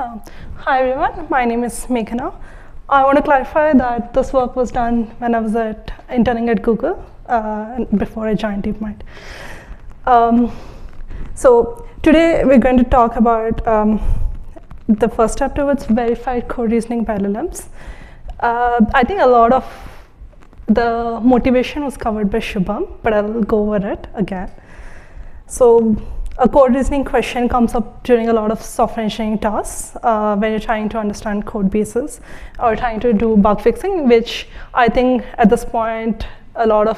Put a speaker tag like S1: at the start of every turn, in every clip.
S1: Hi everyone, my name is Meghana. I want to clarify that this work was done when I was interning at Google before I joined DeepMind. So today we're going to talk about the first step towards verified code reasoning by LLMs. I think a lot of the motivation was covered by Shubham, but I'll go over it again. So a code reasoning question comes up during a lot of software engineering tasks when you're trying to understand code bases or trying to do bug fixing, which I think at this point a lot of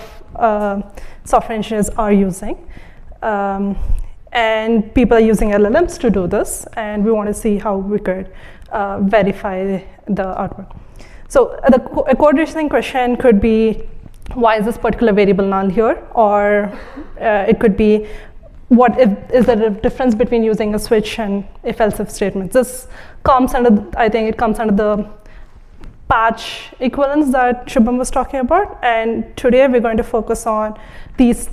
S1: software engineers are using. And people are using LLMs to do this, and we want to see how we could verify the output. So a code reasoning question could be, why is this particular variable null here? Or it could be, is there a difference between using a switch and if-else-if statements? This comes under, I think it comes under the PAgE equivalence that Shubham was talking about. And today we're going to focus on these,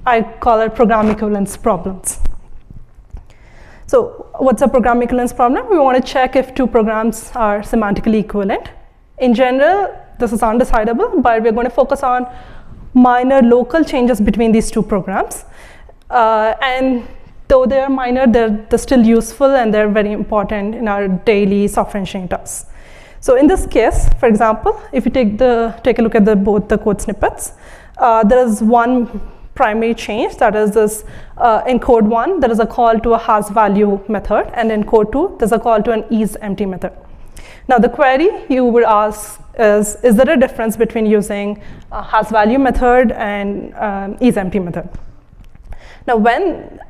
S1: I call it program equivalence problems. So what's a program equivalence problem? We want to check if two programs are semantically equivalent. In general, this is undecidable, but we're going to focus on minor local changes between these two programs. And though they're minor, they're still useful and they're very important in our daily software engineering tasks. So in this case, for example, if you take a look at both the code snippets, there is one primary change, that is this, in code 1, there is a call to a has value method, and in code 2, there's a call to an isEmpty method. Now the query you would ask is there a difference between using a has value method and isEmpty method? Now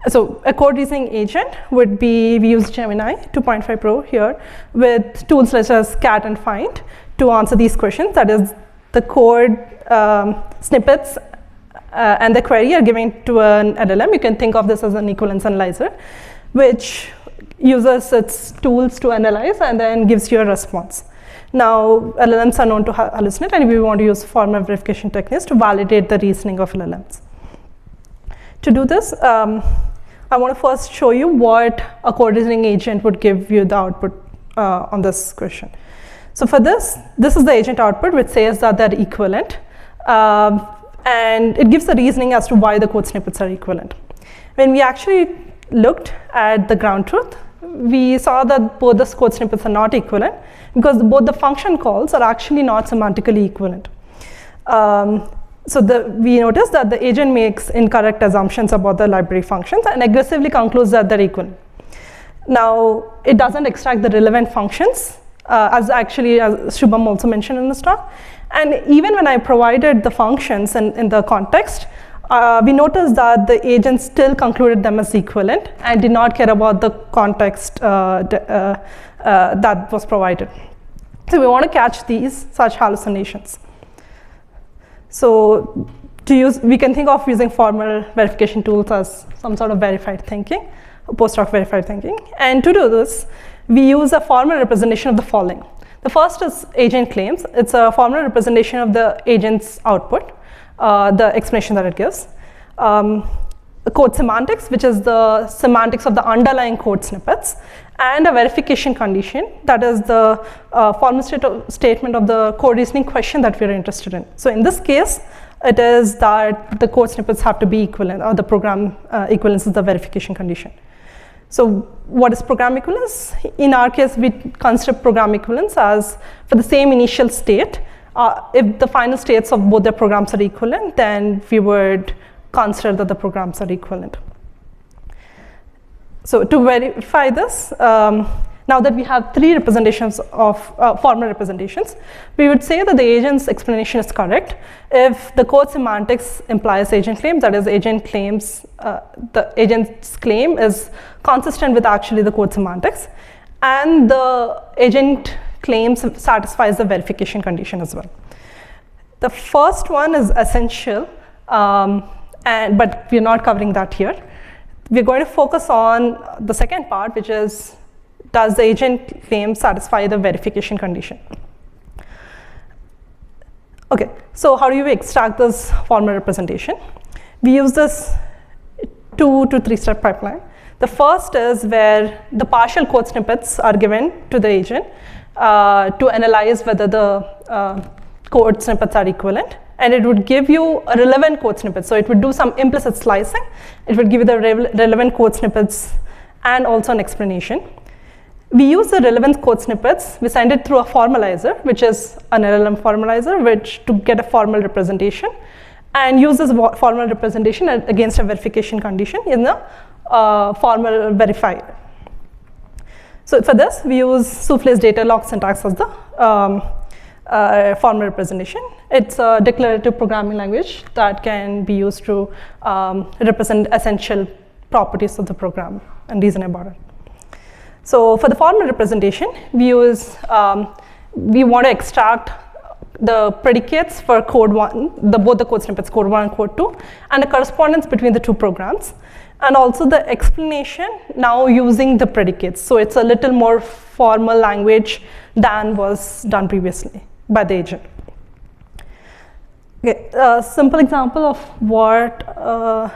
S1: so a code reasoning agent would be, we use Gemini 2.5 Pro here with tools such as cat and find to answer these questions. That is, the code snippets and the query are given to an LLM. You can think of this as an equivalence analyzer, which uses its tools to analyze and then gives you a response. Now, LLMs are known to hallucinate, and we want to use formal verification techniques to validate the reasoning of LLMs. To do this, I want to first show you what a code reasoning agent would give you the output on this question. So for this is the agent output, which says that they're equivalent. And it gives the reasoning as to why the code snippets are equivalent. When we actually looked at the ground truth, we saw that both the code snippets are not equivalent because both the function calls are actually not semantically equivalent. So we noticed that the agent makes incorrect assumptions about the library functions and aggressively concludes that they're equivalent. Now, it doesn't extract the relevant functions, as Shubham also mentioned in this talk. And even when I provided the functions in the context, we noticed that the agent still concluded them as equivalent and did not care about the context that was provided. So we want to catch such hallucinations. So we can think of using formal verification tools as some sort of verified thinking, post-hoc verified thinking. And to do this, we use a formal representation of the following. The first is agent claims. It's a formal representation of the agent's output, the explanation that it gives. Code semantics, which is the semantics of the underlying code snippets, and a verification condition, that is the formal statement of the code reasoning question that we're interested in. So in this case, it is that the code snippets have to be equivalent, or the program equivalence is the verification condition. So what is program equivalence? In our case, we consider program equivalence as for the same initial state. If the final states of both the programs are equivalent, then we would consider that the programs are equivalent. So to verify this, now that we have three representations of formal representations, we would say that the agent's explanation is correct if the code semantics implies agent claims, that is, agent claims, the agent's claim is consistent with actually the code semantics, and the agent claims satisfies the verification condition as well. The first one is essential, but we're not covering that here. We're going to focus on the second part, which is, does the agent claim satisfy the verification condition? Okay, so how do you extract this formal representation? We use this 2 to 3 step pipeline. The first is where the partial code snippets are given to the agent to analyze whether the code snippets are equivalent. And it would give you a relevant code snippet. So it would do some implicit slicing. It would give you the relevant code snippets and also an explanation. We use the relevant code snippets. We send it through a formalizer, which is an LLM formalizer, to get a formal representation, and use this formal representation against a verification condition in the formal verifier. So for this, we use Soufflé's data log syntax as the formal representation. It's a declarative programming language that can be used to represent essential properties of the program and reason about it. So for the formal representation, we use, we want to extract the predicates for code 1, both the code snippets, code 1 and code 2, and the correspondence between the two programs, and also the explanation now using the predicates. So it's a little more formal language than was done previously by the agent. Okay, a simple example of what a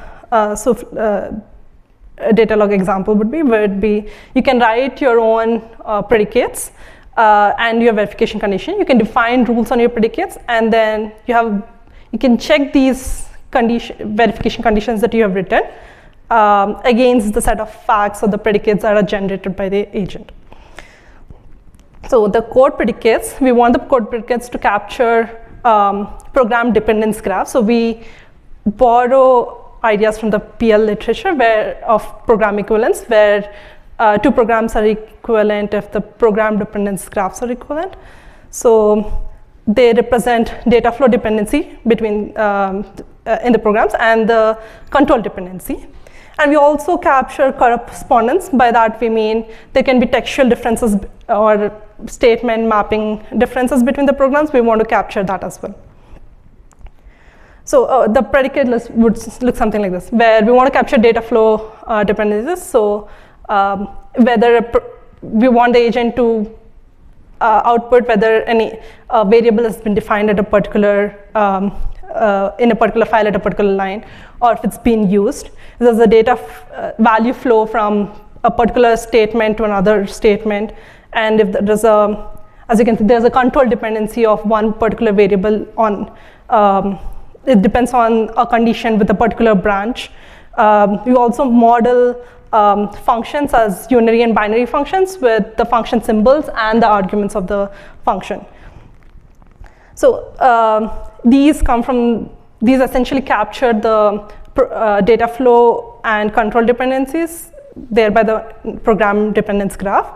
S1: data log example would be you can write your own predicates and your verification condition. You can define rules on your predicates, and then you can check these verification conditions that you have written against the set of facts or the predicates that are generated by the agent. So the code predicates, we want the code predicates to capture program dependence graph. So we borrow ideas from the PL literature of program equivalence, where two programs are equivalent if the program dependence graphs are equivalent. So they represent data flow dependency between in the programs and the control dependency. And we also capture correspondence. By that we mean there can be textual differences or statement mapping differences between the programs. We want to capture that as well. So the predicate list would look something like this, where we want to capture data flow dependencies. So whether we want the agent to output whether any variable has been defined at a particular in a particular file at a particular line, or if it's been used. There's a data value flow from a particular statement to another statement, and if there's as you can see, there's a control dependency of one particular variable on. It depends on a condition with a particular branch. We also model functions as unary and binary functions with the function symbols and the arguments of the function. So these essentially capture the data flow and control dependencies, thereby the program dependence graph.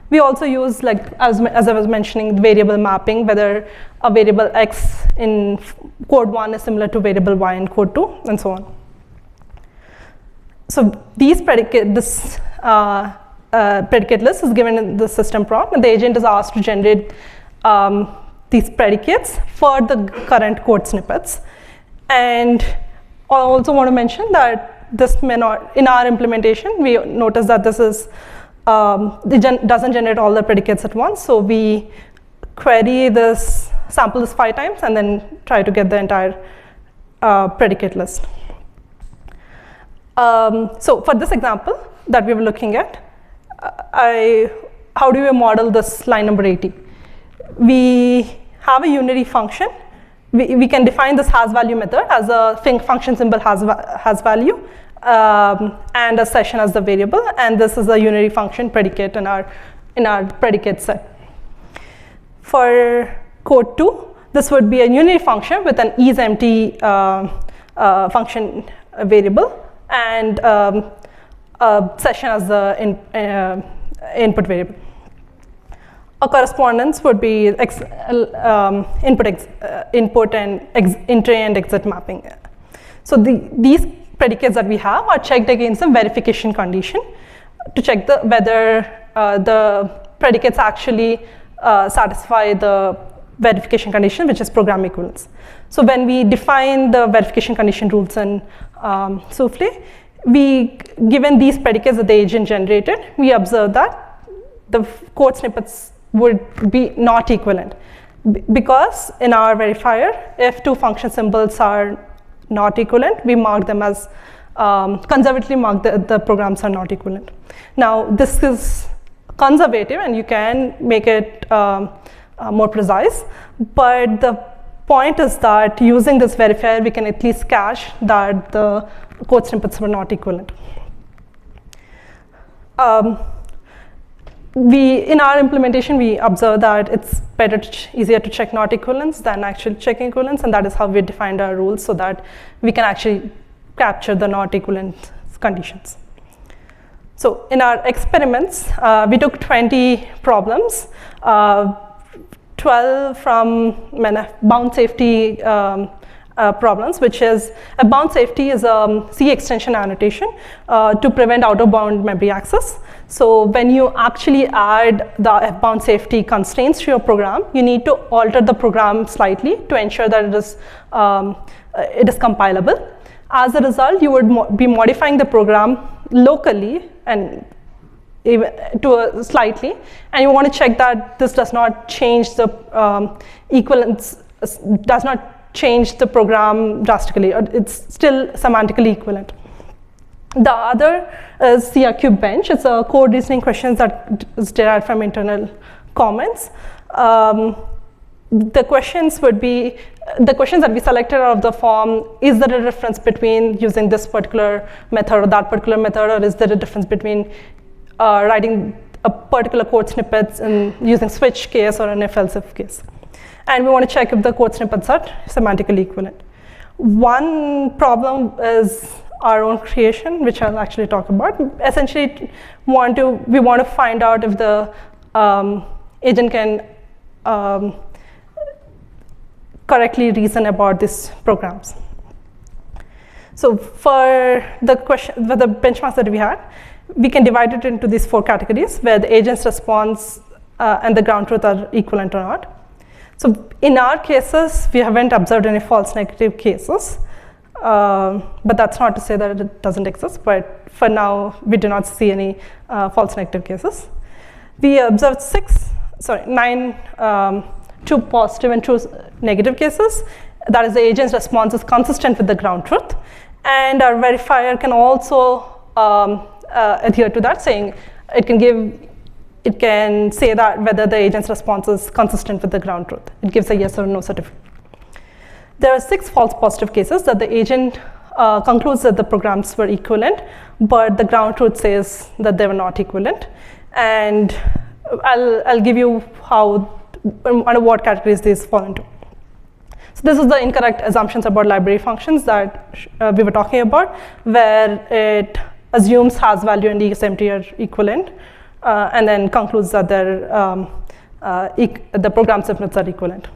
S1: We also use, like as I was mentioning, variable mapping, whether a variable x in code 1 is similar to variable y in code 2, and so on. So this predicate list is given in the system prompt, and the agent is asked to generate these predicates for the current code snippets. And I also want to mention that this may not, in our implementation, we notice that this is it doesn't generate all the predicates at once. So we query this, sample this 5 times, and then try to get the entire predicate list. So for this example that we were looking at, how do we model this line number 80? We have a unary function. We can define this has value method as a function symbol has value, and a session as the variable, and this is a unary function predicate in our predicate set. For code 2, this would be a unary function with an isEmpty function variable, and a session as the input variable. A correspondence would be input and entry and exit mapping. So these predicates that we have are checked against a verification condition to check whether the predicates actually satisfy the verification condition, which is program equivalence. So when we define the verification condition rules in Soufflé, given these predicates that the agent generated, we observe that the code snippets would be not equivalent. Because in our verifier, if two function symbols are not equivalent, we mark them as conservatively mark the programs are not equivalent. Now, this is conservative, and you can make it more precise, but the point is that using this verifier, we can at least cache that the code snippets were not equivalent. In our implementation, we observe that it's easier to check not equivalence than actually checking equivalence, and that is how we defined our rules so that we can actually capture the not equivalent conditions. So in our experiments, we took 20 problems, 12 from bound safety problems, which is a bound safety is a C extension annotation to prevent out-of-bound memory access. So when you actually add the F-bound safety constraints to your program, you need to alter the program slightly to ensure that it is compilable. As a result, you would be modifying the program locally and slightly, and you want to check that this does not change the equivalence, does not change the program drastically, or it's still semantically equivalent. The other is CRQ bench. It's a code reasoning question that is derived from internal comments. The questions would be, the questions that we selected out of the form, is there a difference between using this particular method or that particular method, or is there a difference between writing a particular code snippets and using switch case or an if-else-if case. And we want to check if the code snippets are semantically equivalent. One problem is our own creation, which I'll actually talk about. Essentially, we want to find out if the agent can correctly reason about these programs. So for the benchmarks that we had, we can divide it into these 4 categories where the agent's response and the ground truth are equivalent or not. So in our cases, we haven't observed any false negative cases, but that's not to say that it doesn't exist, but for now, we do not see any false negative cases. We observed 9 true positive and true negative cases. That is, the agent's response is consistent with the ground truth. And our verifier can also adhere to that, saying it can say that whether the agent's response is consistent with the ground truth. It gives a yes or no certificate. There are 6 false positive cases that the agent concludes that the programs were equivalent, but the ground truth says that they were not equivalent. And I'll give you under what categories these fall into. So this is the incorrect assumptions about library functions that we were talking about, where it assumes has value and empty are equivalent, and then concludes that the program snippets are equivalent.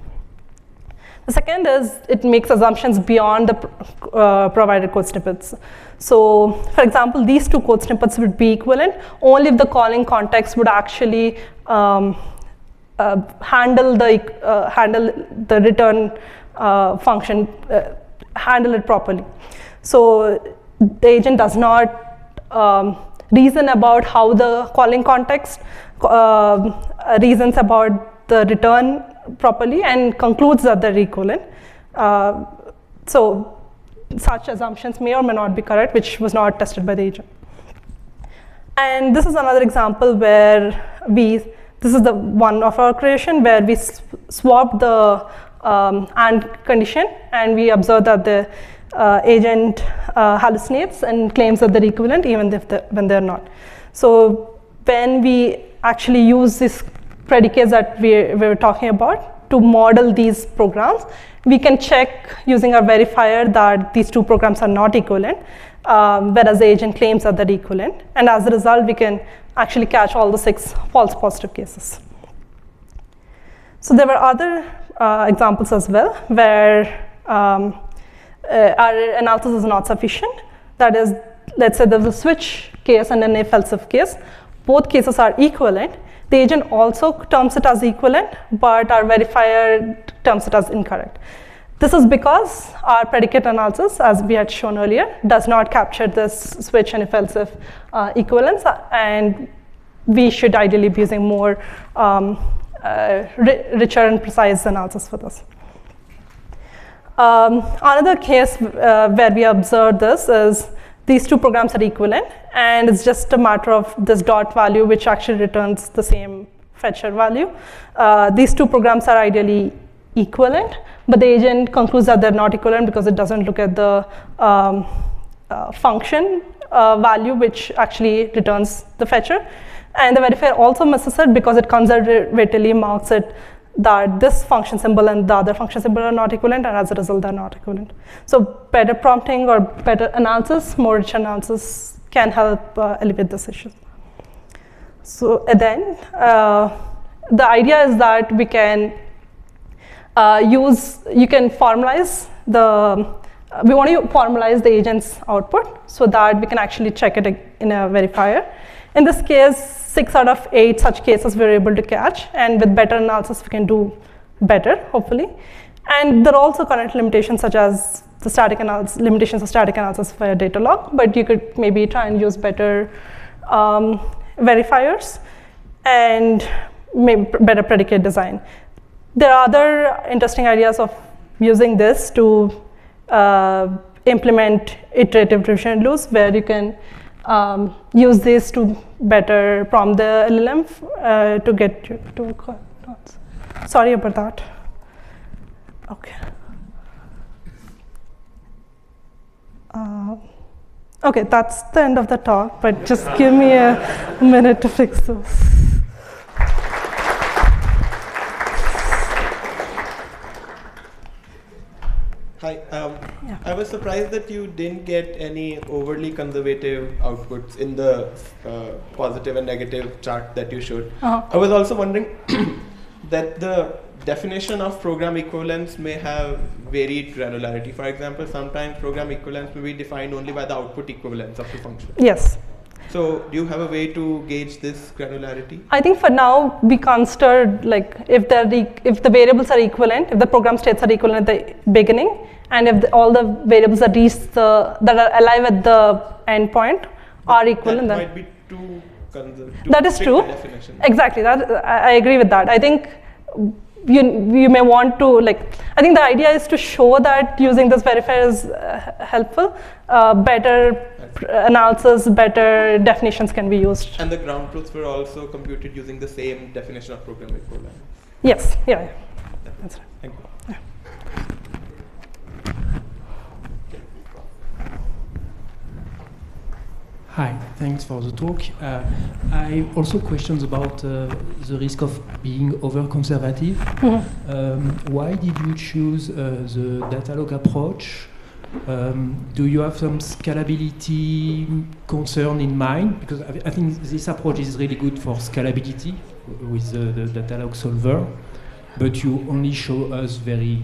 S1: The second is it makes assumptions beyond the provided code snippets. So for example, these 2 code snippets would be equivalent only if the calling context would actually handle the return function, handle it properly. So the agent does not reason about how the calling context reasons about the return properly and concludes that they're equivalent. So such assumptions may or may not be correct, which was not tested by the agent. And this is another example where this is the one of our creation where we swapped the AND condition, and we observed that the agent hallucinates and claims that they're equivalent even when they're not. So when we actually use these predicates that we were talking about to model these programs, we can check using our verifier that these 2 programs are not equivalent, whereas the agent claims that they're equivalent. And as a result, we can actually catch all the 6 false positive cases. So there were other examples as well where our analysis is not sufficient. That is, let's say there's a switch case and an if-else-if case. Both cases are equivalent. The agent also terms it as equivalent, but our verifier terms it as incorrect. This is because our predicate analysis, as we had shown earlier, does not capture this switch and if-else-if equivalence, and we should ideally be using more richer and precise analysis for this. Another case where we observed this is these two programs are equivalent, and it's just a matter of this dot value, which actually returns the same fetcher value. These two programs are ideally equivalent, but the agent concludes that they're not equivalent because it doesn't look at the function value, which actually returns the fetcher. And the verifier also misses it because it conservatively marks it that this function symbol and the other function symbol are not equivalent, and as a result, they're not equivalent. So better prompting or better analysis, more rich analysis can help elevate this issue. So then, the idea is that we can you can formalize we want to formalize the agent's output so that we can actually check it in a verifier. In this case, 6 out of 8 such cases we're able to catch, and with better analysis we can do better, hopefully. And there are also current limitations such as the static analysis, limitations of static analysis via data log, but you could maybe try and use better verifiers and maybe better predicate design. There are other interesting ideas of using this to implement iterative revision loops, where you can use this to better prompt the LLM to get you to notes. Sorry about that. Okay. Okay, that's the end of the talk, but just give me a minute to fix this.
S2: Hi, I was surprised that you didn't get any overly conservative outputs in the positive and negative chart that you showed. I was also wondering that the definition of program equivalence may have varied granularity. For example, sometimes program equivalence may be defined only by the output equivalence of the function.
S1: Yes.
S2: So do you have a way to gauge this granularity?
S1: I think for now we consider like if the variables are equivalent, if the program states are equivalent at the beginning, and if all the variables that that are alive at the endpoint are equivalent.
S2: That might be too conservative.
S1: That is true.
S2: Definition.
S1: Exactly. That I agree with that. I think you may want to I think the idea is to show that using this verifier is helpful. Better analysis, better definitions can be used.
S2: And the ground truths were also computed using the same definition of program equivalence.
S1: Yes. Yeah. That's right.
S2: Thank you.
S1: Yeah.
S3: Hi, thanks for the talk. I also questions about the risk of being over-conservative. Mm-hmm. Why did you choose the data log approach? Do you have some scalability concern in mind? Because I think this approach is really good for scalability with the data log solver, but you only show us very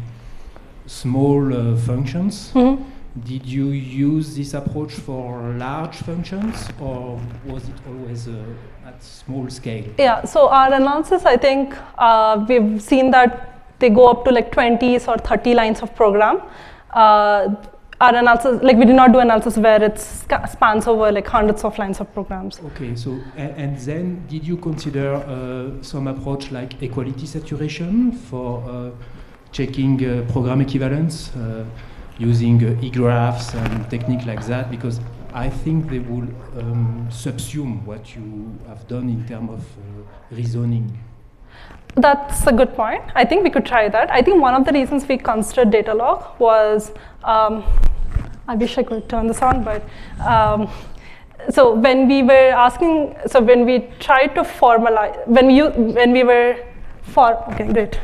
S3: small functions. Mm-hmm. Did you use this approach for large functions, or was it always at small scale? Yeah,
S1: so our analysis, I think we've seen that they go up to 20 or 30 lines of program. Our analysis, we did not do analysis where it spans over hundreds of lines of programs.
S3: Okay, so and then did you consider some approach like equality saturation for checking program equivalence? Using e-graphs and techniques like that, because I think they will subsume what you have done in terms of reasoning.
S1: That's a good point. I think we could try that. I think one of the reasons we considered data log was, I wish I could turn this on, but so when we were asking, so when we tried to formalize, okay, great.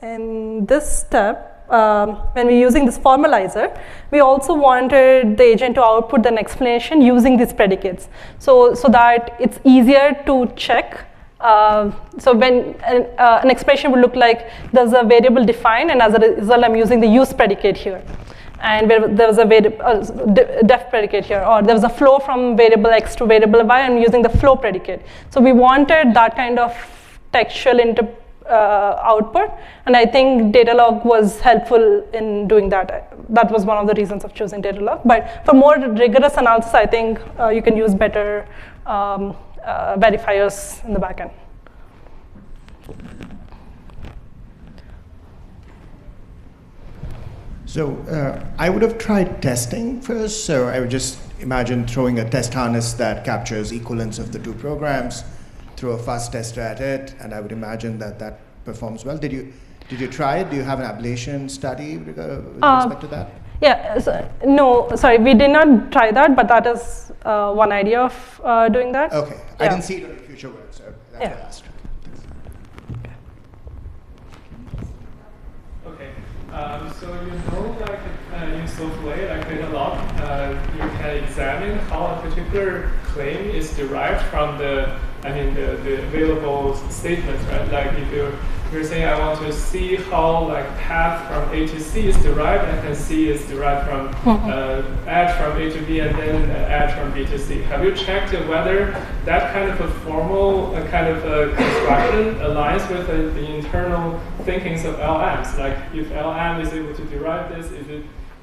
S1: In this step, when we're using this formalizer, we also wanted the agent to output an explanation using these predicates, so that it's easier to check. So when an expression would look like there's a variable defined, and as a result I'm using the use predicate here, and there was a def predicate here, or there was a flow from variable x to variable y, I'm using the flow predicate. So we wanted that kind of textual output, and I think data log was helpful in doing that. That was one of the reasons of choosing data log. But for more rigorous analysis, I think you can use better verifiers in the backend.
S4: So I would have tried testing first. So I would just imagine throwing a test harness that captures equivalence of the two programs, throw a fast tester at it, and I would imagine that that performs well. Did you try it? Do you have an ablation study with respect to that?
S1: Yeah, so, no, sorry, we did not try that, but that is one idea of doing that.
S4: Okay,
S1: yeah.
S4: I didn't see it on the future work, so that's
S1: Yeah.
S4: what I asked.
S5: Okay, so like in software, like data log, you can examine how a particular claim is derived from the available statements, right? Like if you're saying I want to see how like path from A to C is derived, I can see it's derived from add from A to B and then add from B to C. Have you checked whether that kind of a formal kind of a construction aligns with the internal thinkings of LLMs? Like if LLM is able to derive this,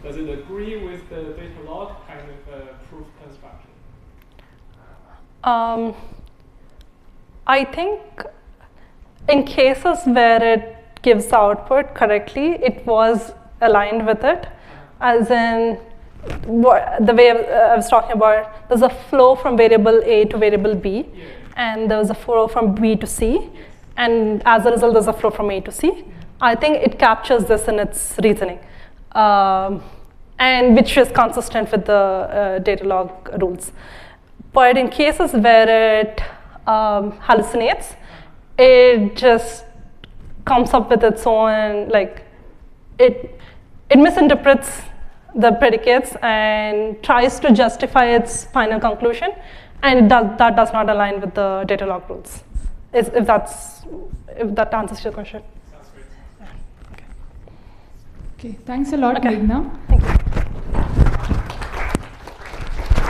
S5: does it agree with the data log kind of proof construction?
S1: I think in cases where it gives the output correctly, it was aligned with it. As in, the way I was talking about, there's a flow from variable A to variable B, and there's a flow from B to C, and as a result, there's a flow from A to C. I think it captures this in its reasoning, and which is consistent with the data log rules. But in cases where it hallucinates, it just comes up with its own, like, it misinterprets the predicates and tries to justify its final conclusion, and that does not align with the data log rules. If that answers your question.
S5: Sounds great.
S1: Yeah. Okay.
S6: Okay, thanks a lot,
S1: Okay.
S6: Meghana.
S1: Thank you.